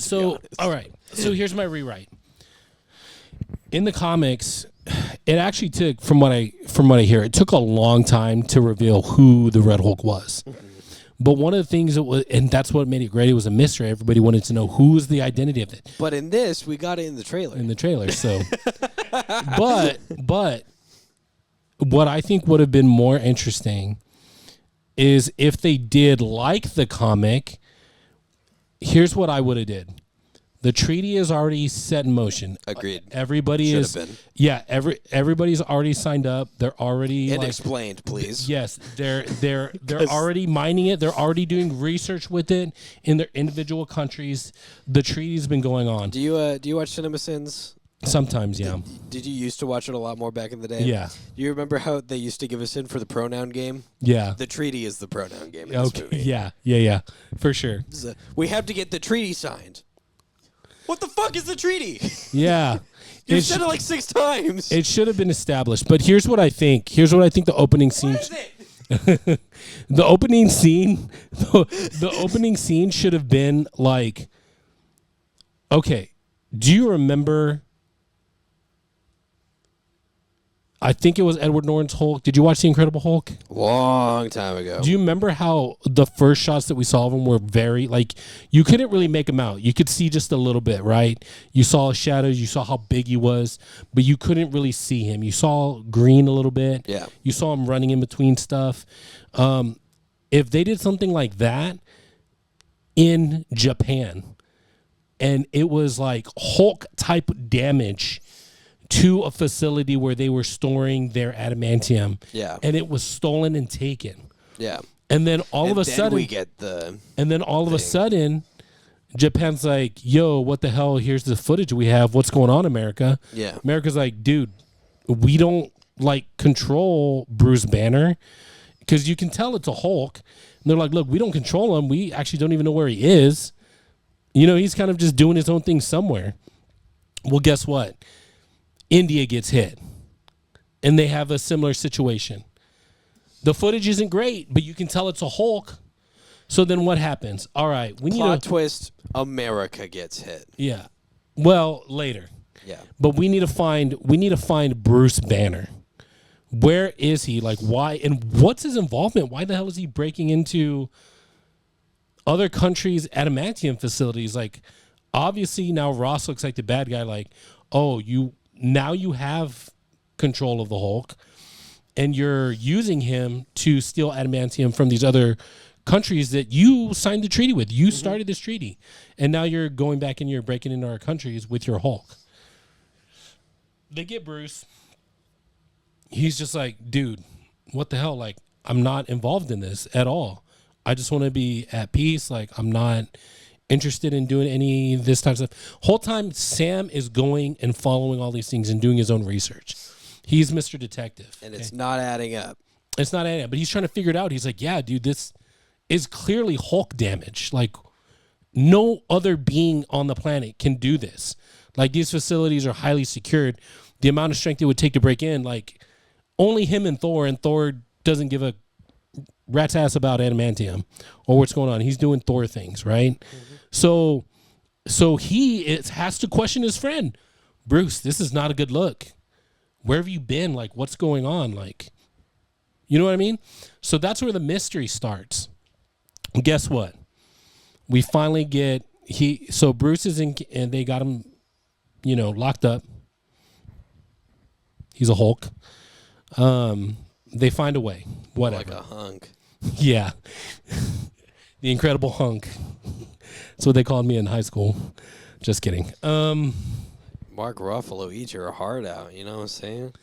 So, all right. So here's my rewrite. In the comics, it actually took, from what I hear, it took a long time to reveal who the Red Hulk was. But one of the things that was, and that's what made it great, it was a mystery. Everybody wanted to know who was the identity of it. But in this, we got it in the trailer. So, but what I think would have been more interesting is if they did like the comic. Here's what I would have did. The treaty is already set in motion. Agreed. Everybody Should is. have been. Yeah. Everybody's already signed up. They're already And explained, please. Yes, they're already mining it. They're already doing research with it in their individual countries. The treaty's been going on. Do you watch CinemaSins? Sometimes, yeah. Did you used to watch it a lot more back in the day? Yeah. Do you remember how they used to give us in for the pronoun game? Yeah. The treaty is the pronoun game in this movie. Yeah, for sure. We have to get the treaty signed. What the fuck is the treaty? Yeah. You've said it like 6 times. It should have been established. But here's what I think. Here's what I think the opening scene. What is it? The opening scene. The opening scene should have been like. Okay, do you remember? I think it was Edward Norton's Hulk. Did you watch The Incredible Hulk? Long time ago. Do you remember how the first shots that we saw of him were very, like, you couldn't really make him out. You could see just a little bit, right? You saw his shadows. You saw how big he was, but you couldn't really see him. You saw green a little bit. Yeah. You saw him running in between stuff. If they did something like that in Japan, and it was like Hulk-type damage to a facility where they were storing their adamantium. Yeah. And it was stolen and taken. Yeah. And then all of a sudden we get the And then all of a sudden Japan's like, "Yo, what the hell? Here's the footage we have. What's going on, America?" Yeah. America's like, "Dude, we don't like control Bruce Banner because you can tell it's a Hulk." And they're like, "Look, we don't control him. We actually don't even know where he is. You know, he's kind of just doing his own thing somewhere." Well, guess what? India gets hit, and they have a similar situation. The footage isn't great, but you can tell it's a Hulk. So then what happens? All right, we need plot twist. America gets hit. Yeah. Well, later. Yeah. But we need to find Bruce Banner. Where is he? Like, why? And what's his involvement? Why the hell is he breaking into other countries' adamantium facilities? Like, obviously now Ross looks like the bad guy. Like, oh, you have control of the Hulk, and you're using him to steal adamantium from these other countries that you signed the treaty with. You started this treaty, and now you're going back and you're breaking into our countries with your Hulk. They get Bruce. He's just like, "Dude, what the hell? Like, I'm not involved in this at all. I just want to be at peace. Like, I'm not interested in doing any of this type of stuff." Whole time Sam is going and following all these things and doing his own research. He's Mr. Detective. And it's not adding up. It's not adding up, but he's trying to figure it out. He's like, "Yeah, dude, this is clearly Hulk damage. Like, no other being on the planet can do this. Like, these facilities are highly secured. The amount of strength it would take to break in, like, only him and Thor doesn't give a rat's ass about adamantium or what's going on. He's doing Thor things, right? So he has to question his friend. Bruce, this is not a good look. Where have you been? Like, what's going on? Like, you know what I mean? So that's where the mystery starts. And guess what? We finally get so Bruce is in, and they got him, locked up. He's a Hulk. They find a way. Whatever. Like a hunk. Yeah. The Incredible Hunk. That's what they called me in high school. Just kidding. Mark Ruffalo, eat your heart out. You know what I'm saying?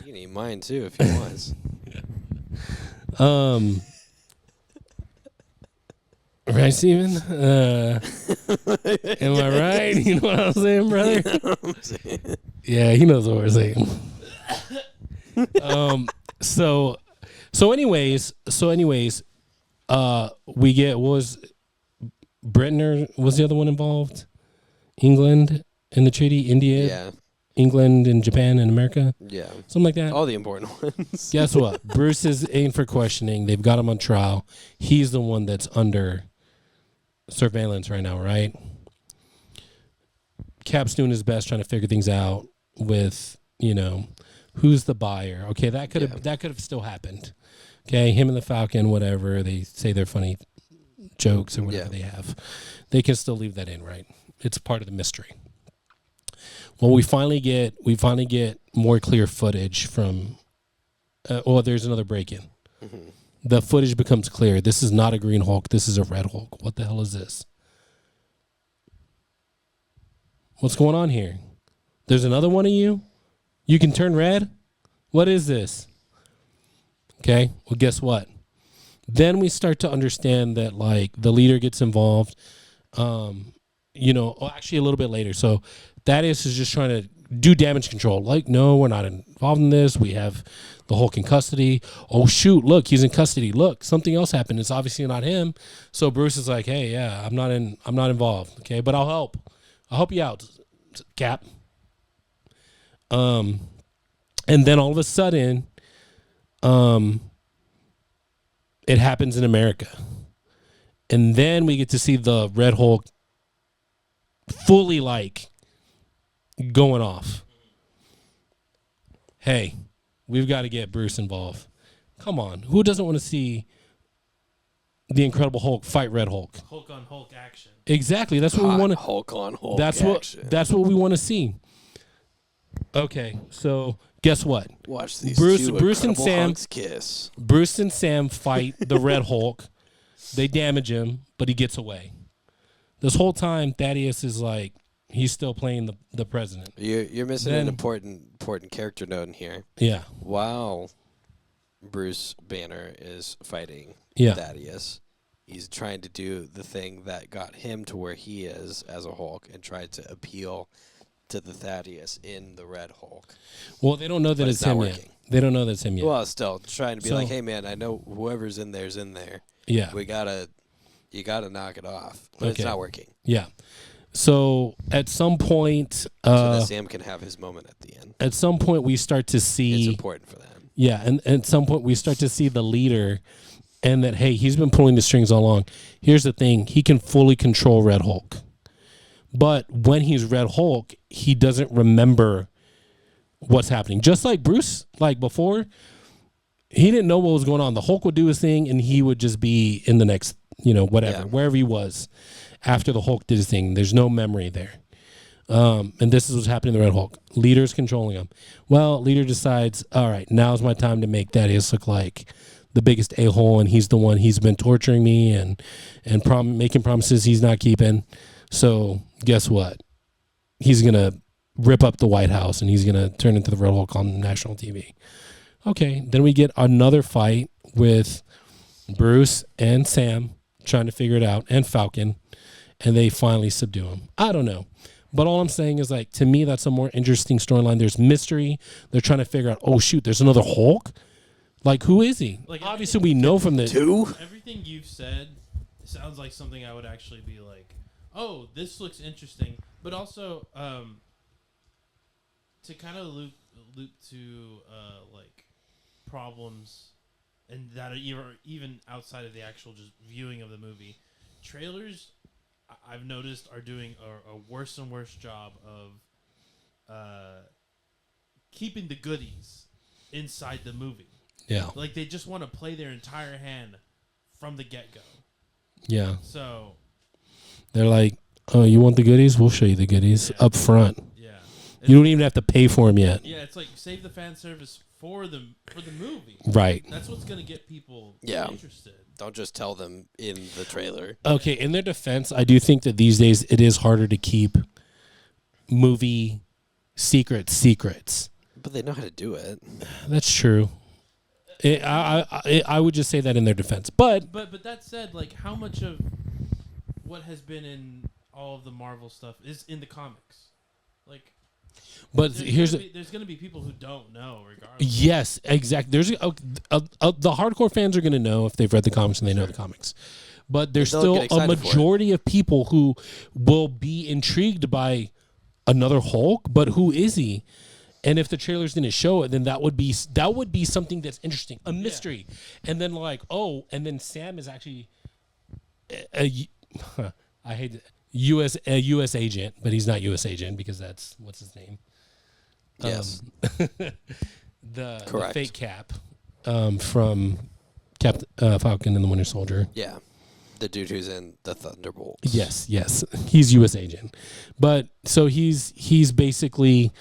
You can eat mine too if he wants. Right, Steven? Am I right? You know what I'm saying, brother? You know what I'm saying? Yeah, he knows what we're saying. So anyways, we get, was Britain or was the other one involved? England in the treaty, India, Yeah. England and Japan and America, Yeah. something like that. All the important ones. Guess what? Bruce is in for questioning. They've got him on trial. He's the one that's under surveillance right now, right? Cap's doing his best trying to figure things out with, who's the buyer. Okay, that could have still happened. Okay, him and the Falcon, whatever, they say they're funny jokes or whatever they have. They can still leave that in, right? It's part of the mystery. Well, we finally get more clear footage from there's another break-in. Mm-hmm. The footage becomes clear. This is not a Green Hulk. This is a Red Hulk. What the hell is this? What's going on here? There's another one of you? You can turn red? What is this? Okay, well, guess what? Then we start to understand that, like, the leader gets involved, actually a little bit later. So Thaddeus is just trying to do damage control. Like, no, we're not involved in this. We have the Hulk in custody. Oh, shoot, look, he's in custody. Look, something else happened. It's obviously not him. So Bruce is like, hey, yeah, I'm not involved, okay? But I'll help. I'll help you out, Cap. And then all of a sudden, it happens in America. And then we get to see the Red Hulk fully, like, going off. Hey, we've got to get Bruce involved. Come on. Who doesn't want to see the Incredible Hulk fight Red Hulk? Hulk on Hulk action. Exactly. That's what we want to. Hulk on Hulk action. That's what we want to see. Okay, so guess what? Watch these Bruce and Sam Hulks kiss. Bruce and Sam fight the Red Hulk. They damage him, but he gets away. This whole time, Thaddeus is like, he's still playing the president. You're missing an important character note in here. Yeah. While Bruce Banner is fighting Thaddeus, he's trying to do the thing that got him to where he is as a Hulk and tried to appeal to the Thaddeus in the Red Hulk. Well, they don't know that it's him yet. They don't know that it's him yet. Well, still trying to be like, hey man, I know whoever's in there's in there. Yeah. You gotta knock it off. But it's not working. Yeah. So at some point so that Sam can have his moment at the end. At some point we start to see it's important for them. Yeah, and at some point we start to see the leader and that, hey, he's been pulling the strings all along. Here's the thing, he can fully control Red Hulk. But when he's Red Hulk, he doesn't remember what's happening. Just like Bruce, like before, he didn't know what was going on. The Hulk would do his thing, and he would just be in the next, wherever he was after the Hulk did his thing. There's no memory there. And this is what's happening to the Red Hulk. Leader's controlling him. Well, leader decides, all right, now's my time to make Thaddeus look like the biggest a-hole, and he's the one. He's been torturing me and making promises he's not keeping. So guess what? He's going to rip up the White House, and he's going to turn into the Red Hulk on national TV. Okay, then we get another fight with Bruce and Sam trying to figure it out, and Falcon, and they finally subdue him. I don't know. But all I'm saying is, like, to me, that's a more interesting storyline. There's mystery. They're trying to figure out, oh, shoot, there's another Hulk? Like, who is he? Like, obviously, we know from the... Everything you've said sounds like something I would actually be like, oh, this looks interesting. But also, to kind of loop to, like, problems and that are even outside of the actual just viewing of the movie, trailers... I've noticed are doing a worse and worse job of keeping the goodies inside the movie. Yeah. Like, they just want to play their entire hand from the get-go. Yeah. So. They're like, oh, you want the goodies? We'll show you the goodies up front. Yeah. You don't even have to pay for them yet. Yeah, it's like save the fan service for the movie. Right. That's what's going to get people interested. Don't just tell them in the trailer. Okay, in their defense, I do think that these days it is harder to keep movie secrets. But they know how to do it. That's true. I would just say that in their defense. But that said, like, how much of what has been in all of the Marvel stuff is in the comics? Like, but there's going to be people who don't know, regardless. Yes, exactly. There's the hardcore fans are going to know if they've read the comics and they know the comics. But there's still a majority of people who will be intrigued by another Hulk, but who is he? And if the trailers didn't show it, then that would be something that's interesting, a mystery. Yeah. And then and then Sam is actually I hate it. U.S. agent, but he's not U.S. agent because that's what's his name. Yes. The fake Cap from Falcon and the Winter Soldier. Yeah. The dude who's in the Thunderbolts. Yes, he's U.S. agent, but so he's basically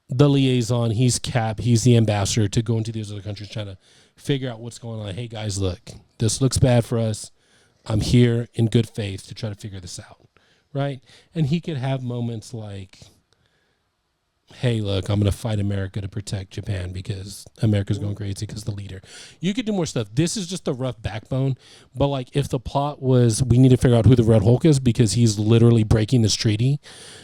the liaison. He's Cap. He's the ambassador to go into these other countries, trying to figure out what's going on. Hey guys, look, this looks bad for us. I'm here in good faith to try to figure this out, right? And he could have moments like, hey, look, I'm going to fight America to protect Japan because America's going crazy because the leader. You could do more stuff. This is just a rough backbone. But, like, if the plot was we need to figure out who the Red Hulk is because he's literally breaking this treaty,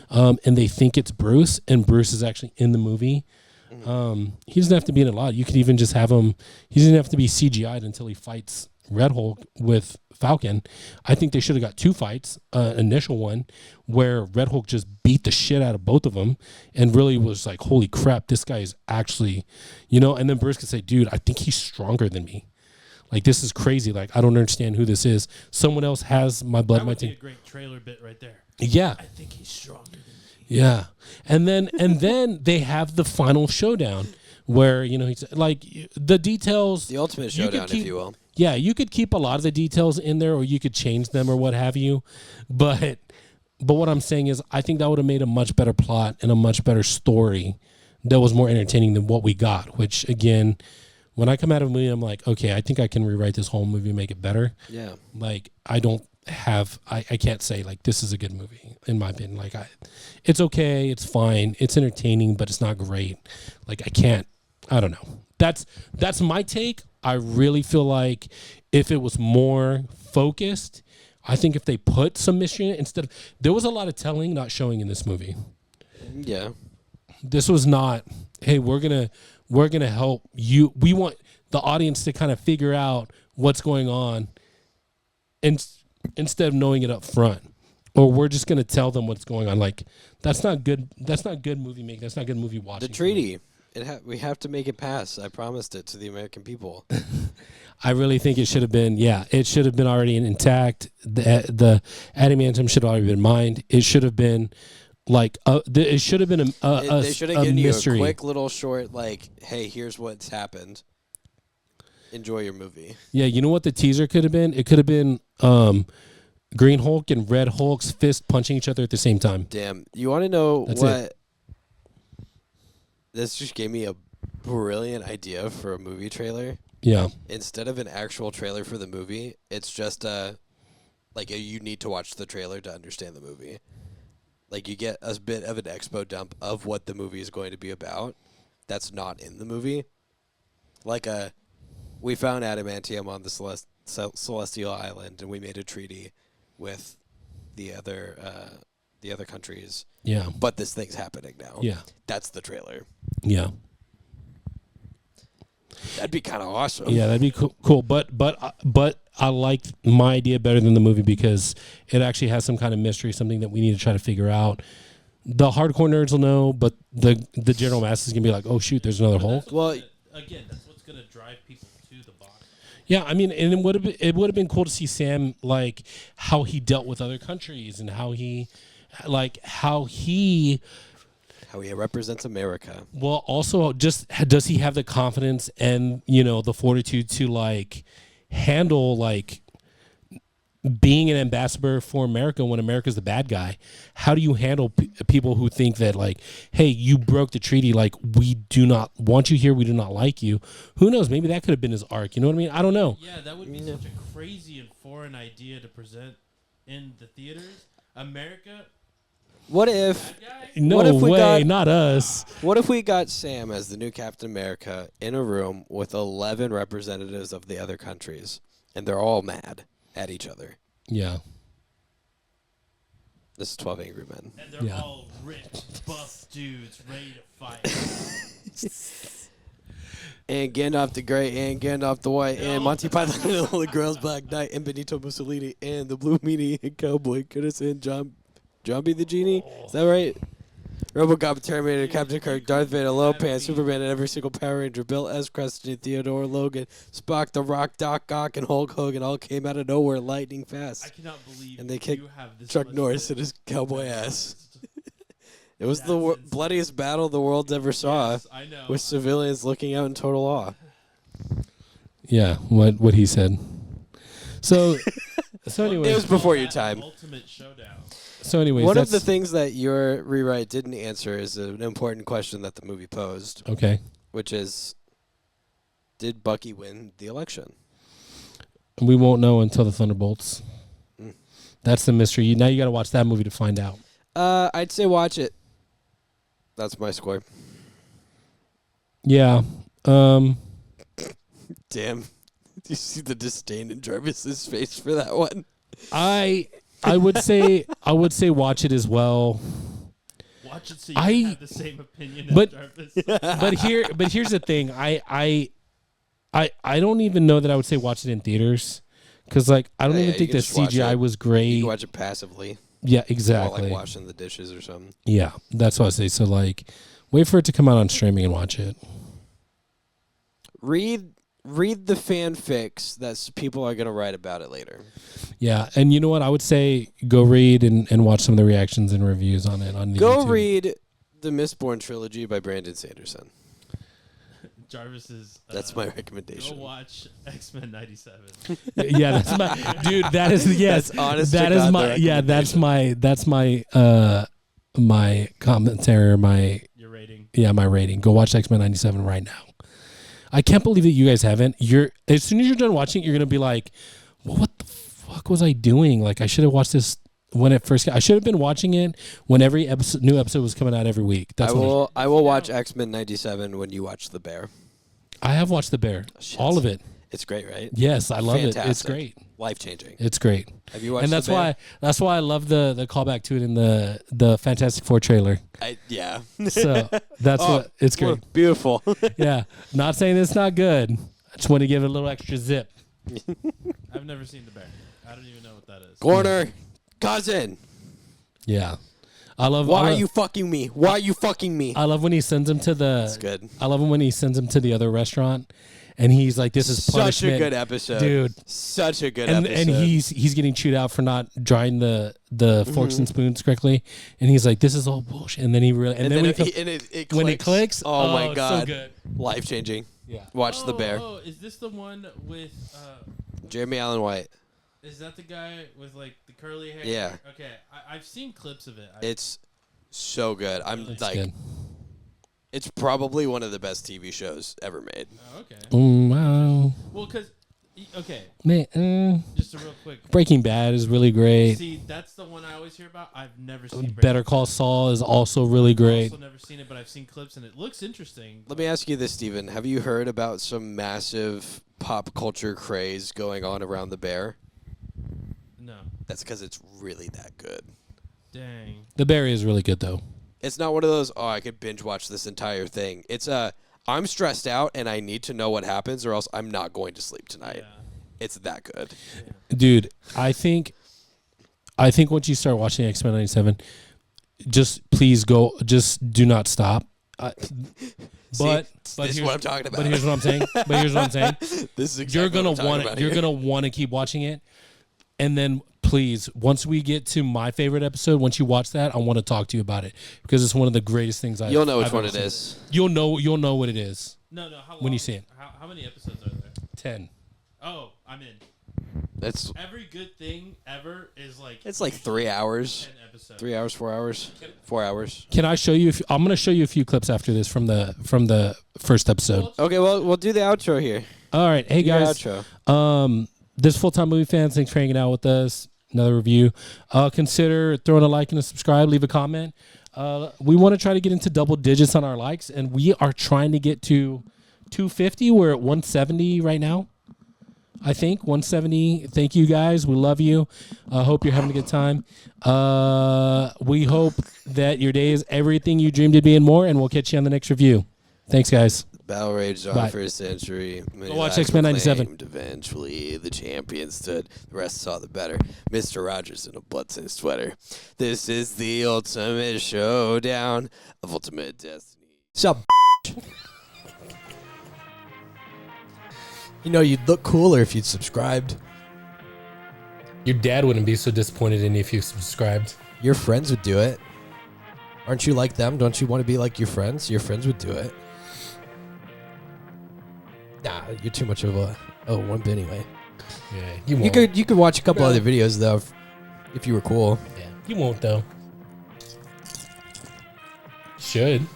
and they think it's Bruce, and Bruce is actually in the movie, he doesn't have to be in a lot. You could even just have him. He doesn't have to be CGI'd until he fights Red Hulk with Falcon. I think they should have got 2 fights. Initial one where Red Hulk just beat the shit out of both of them and really was like, holy crap, this guy is actually, and then Bruce could say, dude, I think he's stronger than me. Like, this is crazy. Like, I don't understand who this is. Someone else has my blood. That would be a great trailer bit right there. Yeah. I think he's stronger than me. Yeah. And then they have the final showdown where, he's like the details. The ultimate showdown, if you will. Yeah, you could keep a lot of the details in there or you could change them or what have you. But what I'm saying is I think that would have made a much better plot and a much better story that was more entertaining than what we got, which, again, when I come out of a movie, I'm like, okay, I think I can rewrite this whole movie and make it better. Yeah. Like, I can't say, like, this is a good movie, in my opinion. Like, it's okay, it's fine, it's entertaining, but it's not great. Like, I don't know. That's my take. I really feel like if it was more focused, I think if they put some mystery in it, there was a lot of telling, not showing in this movie. Yeah. This was not, hey, we're gonna help you. We want the audience to kind of figure out what's going on, and instead of knowing it up front, or we're just gonna tell them what's going on. Like, that's not good. That's not good movie making. That's not good movie watching. The treaty. We have to make it pass. I promised it to the American people. I really think it should have been. Yeah, it should have been already intact. The adamantium should have already been mined. It should have been like it should have been they should have given mystery. You a quick little short, like, hey, here's what's happened. Enjoy your movie. Yeah, you know what the teaser could have been? It could have been Green Hulk and Red Hulk's fist punching each other at the same time. Damn, you want to know That's what? it. This just gave me a brilliant idea for a movie trailer. Yeah. Instead of an actual trailer for the movie, it's just you need to watch the trailer to understand the movie. Like, you get a bit of an expo dump of what the movie is going to be about that's not in the movie. Like, we found adamantium on the Celestial Island, and we made a treaty with the other countries. Yeah. But this thing's happening now. Yeah. That's the trailer. Yeah. That'd be kind of awesome. Yeah, that'd be cool. But I like my idea better than the movie because it actually has some kind of mystery, something that we need to try to figure out. The hardcore nerds will know, but the general mass is gonna be like, oh shoot, there's another Hulk. Well, that's what's gonna drive people to the box. Yeah, I mean, and it would have been cool to see Sam, like, how he dealt with other countries and how he represents America. Well, also, just does he have the confidence and the fortitude to, like, handle, like, being an ambassador for America when America's the bad guy? How do you handle people who think that, like, hey, you broke the treaty, like, we do not want you here, we do not like you? Who knows? Maybe that could have been his arc. You know what I mean? I don't know. Yeah, that would be such a crazy and foreign idea to present in the theaters. America. What if? Not us. What if we got Sam as the new Captain America in a room with 11 representatives of the other countries, and they're all mad at each other? Yeah. This is 12 Angry Men. And they're all rich, buff dudes ready to fight. And Gandalf the Grey, and Gandalf the White, and Monty Python and the Holy Grail's Black Knight, and Benito Mussolini, and the Blue Meanie, and Cowboy Curtis, and John B. the Genie. Is that right? RoboCop, Terminator, Captain Kirk, Darth Vader, Lopan, Superman, and every single Power Ranger, Bill S. Creston, Theodore Logan, Spock, The Rock, Doc Ock, and Hulk Hogan all came out of nowhere lightning I fast. cannot believe And they kicked you have this Chuck much Norris in his cowboy ass. It was the bloodiest battle the world ever saw, Yes, I know. with civilians looking out in total awe. Yeah, what he said. So anyway, It was before your time. Ultimate showdown. So anyways, One of the things that your rewrite didn't answer is an important question that the movie posed, okay. which is, did Bucky win the election? We won't know until the Thunderbolts. Mm. That's the mystery. Now you got to watch that movie to find out. I'd say watch it. That's my score. Yeah. Damn. Do you see the disdain in Jarvis's face for that one? I would say watch it as well. Watch it so you have the same opinion but- as Jarvis. But here's the thing. I don't even know that I would say watch it in theaters, because like I don't Yeah, even you think can the just watch CGI it. was You great. can watch it passively. Yeah, While, exactly. like washing the dishes or something. Yeah, that's what I say. So like, wait for it to come out on streaming and watch it. Read the fanfics that people are gonna write about it later. Yeah, and you know what? I would say go read and watch some of the reactions and reviews on it on Go YouTube. read the Mistborn trilogy by Brandon Sanderson. Jarvis's. That's my Go recommendation. watch X-Men '97. Yeah, that's my dude. That is yes. That's honest That to is God, my the yeah. That's my my commentary or my Your rating. my rating. Go watch X-Men '97 right now. I can't believe that you guys haven't. You're as soon as you're done watching it, you're gonna be like, well, what the fuck was I doing? Like I should have watched this when it first. I should have been watching it when every new episode was coming out every week. That's I will watch X-Men '97 when you watch The Bear. I have watched The Bear, Shit. all of it. It's great, right? Yes, I love it. It's Fantastic. great. Life changing. It's great. Have you watched? And The Bear? that's why I love the callback to it in the Fantastic Four trailer. Yeah. So that's what it's great. Beautiful. Yeah, not saying it's not good. I just want to give it a little extra zip. I've never seen The Bear. I don't even know what that is. Corner, cousin. Yeah, I love. Why are you fucking me? Why are you fucking me? I love when he sends him to the. That's good. I love him when he sends him to the other restaurant, and he's like, "This is punishment." Such a good episode, dude. Such a good And episode. he's getting chewed out for not drying the forks and spoons correctly, and he's like, "This is all bullshit." And then he really and then when it clicks, oh my it's god, so good. life changing. Yeah. Watch The Bear. Oh, is this the one with? Jeremy Allen White. Is that the guy with like the curly hair? Yeah. Okay, I've seen clips of it. It's so good. I'm It's like, good. it's probably one of the best TV shows ever made. Oh, okay. Wow. Well, because okay, Man, just a real quick. Breaking Bad is really great. See, that's the one I always hear about. I've never seen. Better Call Saul is also really great. Also never seen it, but I've seen clips and it looks interesting. Let me ask you this, Steven. Have you heard about some massive pop culture craze going on around The Bear? No. That's because it's really that good. Dang. The Bear is really good though. It's not one of those, I could binge watch this entire thing. It's I'm stressed out and I need to know what happens or else I'm not going to sleep tonight. Yeah. It's that good. Dude, I think once you start watching X-Men 97, just please go, just do not stop. But this is what I'm talking about. But here's what I'm saying. This is exactly You're gonna what I'm want talking it. about You're here. gonna want to keep watching it, and then please, once we get to my favorite episode, once you watch that, I want to talk to you about it because it's one of the greatest things I've. You'll know which I've one ever it seen. is. You'll know what it is. No. How long, When you see it. How many episodes are there? 10. Oh, I'm in. It's Every good thing ever is like. it's like 3 hours. 10 episodes. 3 hours, 4 hours. 4 hours. Can I show you? I'm gonna show you a few clips after this from the first episode. Okay, well we'll do the outro here. All right, hey Do your guys. outro. This full-time movie fans, thanks for hanging out with us. Another review. Consider throwing a like and a subscribe. Leave a comment. We want to try to get into double digits on our likes, and we are trying to get to 250. We're at 170 right now. I think 170. Thank you guys. We love you. Hope you're having a good time. We hope that your day is everything you dreamed it'd be and more, and we'll catch you on the next review. Thanks, guys. Battle raged on for a century. Go watch X-Men 97. Eventually, the champion stood. The rest saw the better. Mr. Rogers in a bloodstained sweater. This is the ultimate showdown of Ultimate Destiny. Sup, you know, you'd look cooler if you'd subscribed. Your dad wouldn't be so disappointed in you if you subscribed. Your friends would do it. Aren't you like them? Don't you want to be like your friends? Your friends would do it. Nah, you're too much of a wimp anyway. Yeah, you could watch a couple other videos though, if you were cool. Yeah, you won't though. Should.